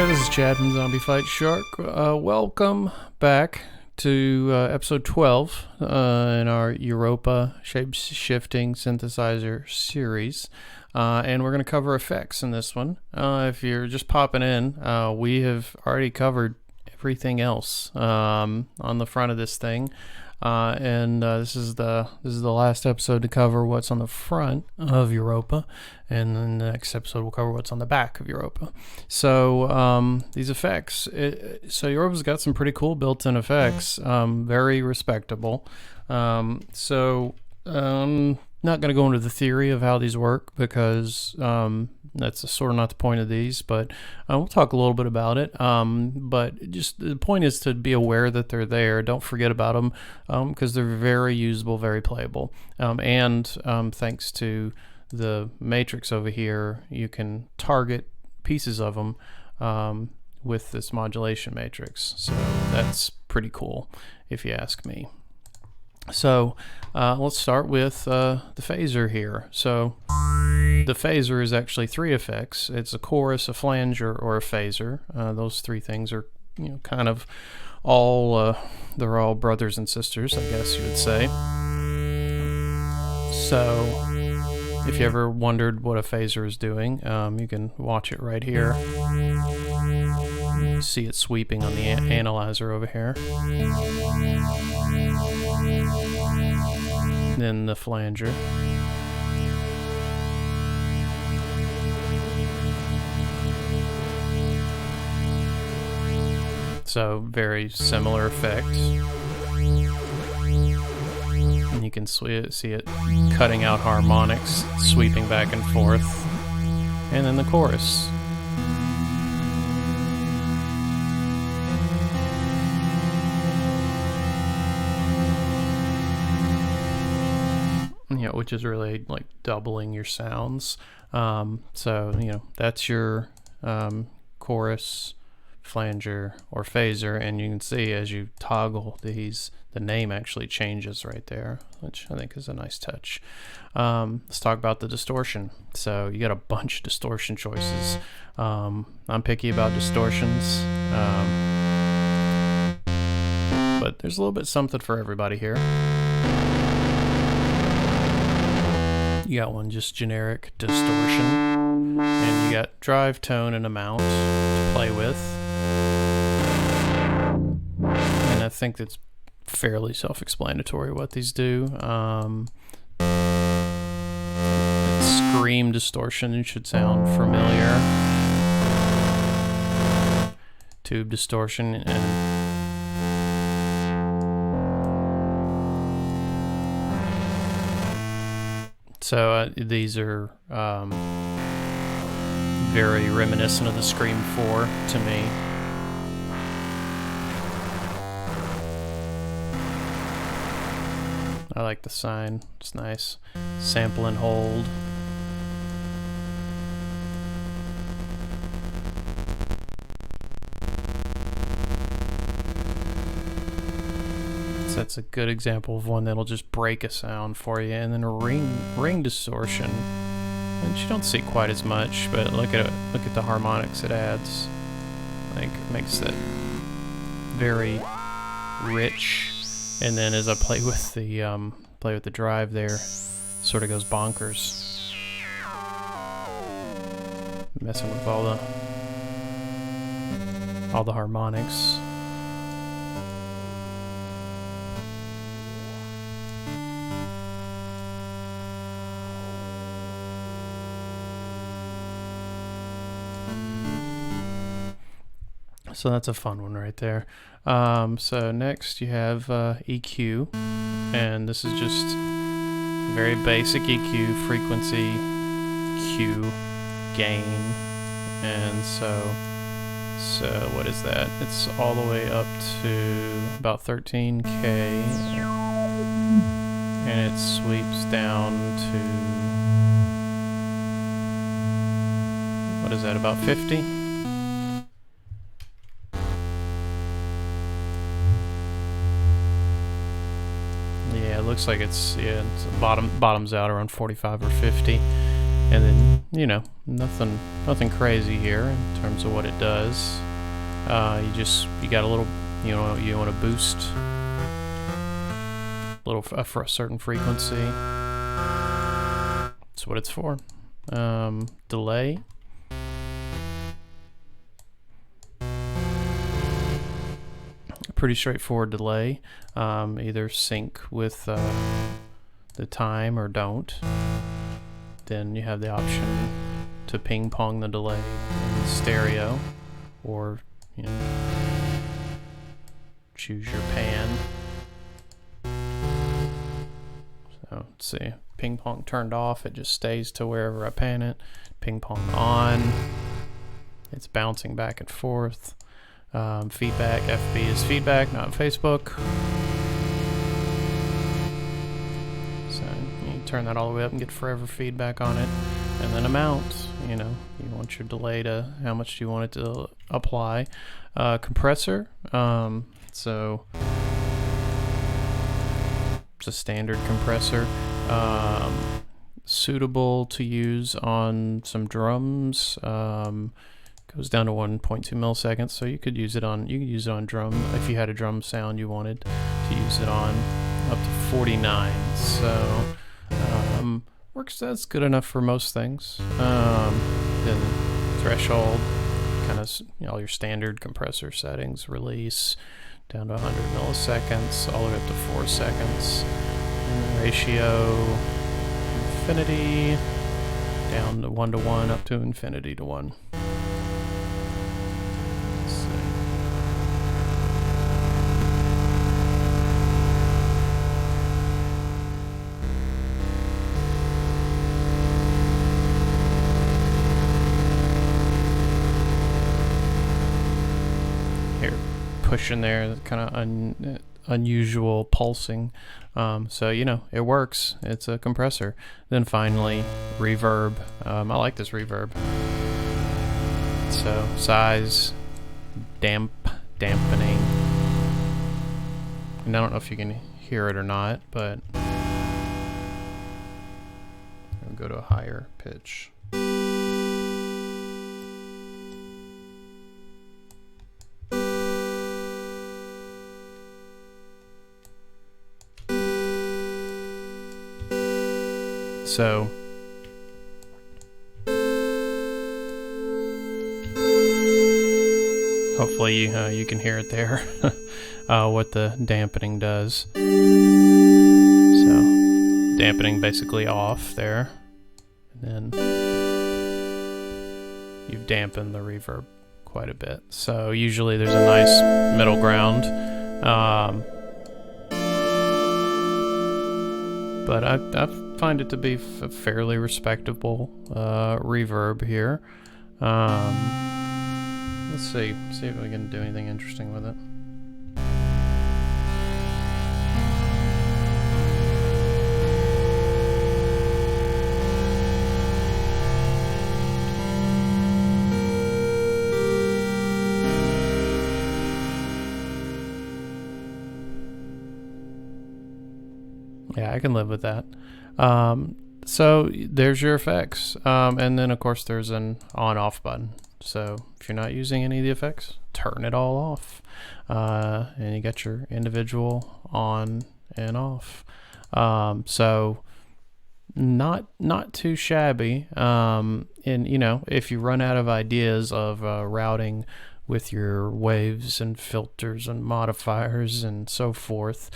there, this is Chad from Zombie Fight Shark. Welcome back to episode 12 in our Europa Shapeshifting Synthesizer series. And we're going to cover effects in this one. If you're just popping in, we have already covered everything else on the front of this thing. This is the last episode to cover what's on the front of Europa, and then the next episode we'll cover what's on the back of Europa. So these effects, so Europa's got some pretty cool built-in effects, very respectable. Not going to go into the theory of how these work because that's sort of not the point of these, but we'll talk a little bit about it. But just the point is to be aware that they're there. Don't forget about them because they're very usable, very playable. Thanks to the matrix over here, you can target pieces of them with this modulation matrix. So that's pretty cool if you ask me. So let's start with the phaser here. So the phaser is actually three effects. It's a chorus, a flanger, or a phaser. Those three things are, kind of all, they're all brothers and sisters, I guess you would say. So if you ever wondered what a phaser is doing, you can watch it right here. You see it sweeping on the analyzer over here. Then the flanger. So very similar effects. And you can see it cutting out harmonics, sweeping back and forth. And then the chorus. Which is really like doubling your sounds. So that's your chorus, flanger, or phaser, and you can see as you toggle these, the name actually changes right there, which I think is a nice touch. Let's talk about the distortion. So you got a bunch of distortion choices. I'm picky about distortions, but there's a little bit something for everybody here. You got one just generic distortion, and you got drive, tone, and amount to play with. And I think that's fairly self-explanatory what these do. Scream distortion should sound familiar. Tube distortion and so these are very reminiscent of the Scream 4 to me. I like the sign, it's nice. Sample and hold. That's a good example of one that'll just break a sound for you. And then ring distortion, which you don't see quite as much, but look at the harmonics it adds. Like, it makes it very rich. And then as I play with the drive there, sort of goes bonkers, messing with all the harmonics. So that's a fun one right there. So next you have EQ, and this is just very basic EQ, frequency, Q, gain, and so what is that? It's all the way up to about 13K, and it sweeps down to, what is that, about 50? Looks like it's bottoms out around 45 or 50, and then you know, nothing crazy here in terms of what it does. You got a little, you want to boost a little for a certain frequency. That's what it's for. Delay. Pretty straightforward delay. Either sync with the time or don't. Then you have the option to ping pong the delay in stereo, or choose your pan. So let's see, ping pong turned off, it just stays to wherever I pan it. Ping pong on, it's bouncing back and forth. Feedback, FB is feedback, not Facebook. So you turn that all the way up and get forever feedback on it. And then amount, you want your delay to, how much do you want it to apply. Compressor, so it's a standard compressor. Suitable to use on some drums. Goes down to 1.2 milliseconds, so you could use it on drum if you had a drum sound you wanted to use it on, up to 49. So works. That's good enough for most things. Then threshold, kind of all your standard compressor settings. Release down to 100 milliseconds, all the way up to 4 seconds. And ratio, infinity down to 1:1, up to infinity to 1. Push in there, kind of unusual pulsing. So it works. It's a compressor. Then finally, reverb. I like this reverb. So size, dampening. And I don't know if you can hear it or not, but I'll go to a higher pitch. So hopefully you can hear it there, what the dampening does. So dampening basically off there, and then you've dampened the reverb quite a bit. So usually there's a nice middle ground, but I find it to be a fairly respectable reverb here. Let's see if we can do anything interesting with it. Yeah, I can live with that. So there's your effects. And then of course there's an on-off button. So if you're not using any of the effects, turn it all off. And you got your individual on and off. So not too shabby. And if you run out of ideas of routing with your waves and filters and modifiers and so forth,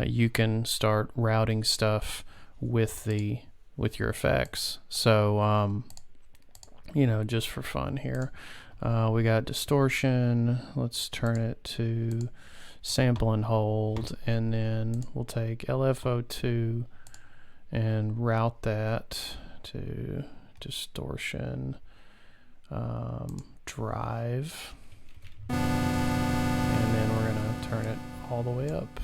you can start routing stuff with your effects. So just for fun here, we got distortion. Let's turn it to sample and hold, and then we'll take LFO2 and route that to distortion, drive, and then we're gonna turn it all the way up.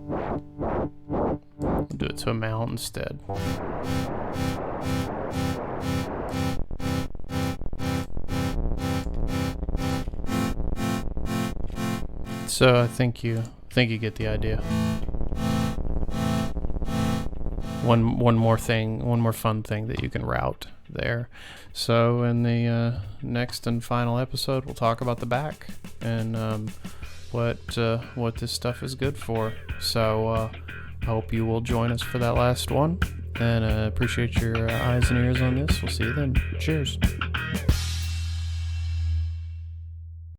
We'll do it to a mount instead. So I think you get the idea. One more fun thing that you can route there. So in the next and final episode, we'll talk about the back and what this stuff is good for. So I hope you will join us for that last one, and appreciate your eyes and ears on this. We'll see you then. Cheers.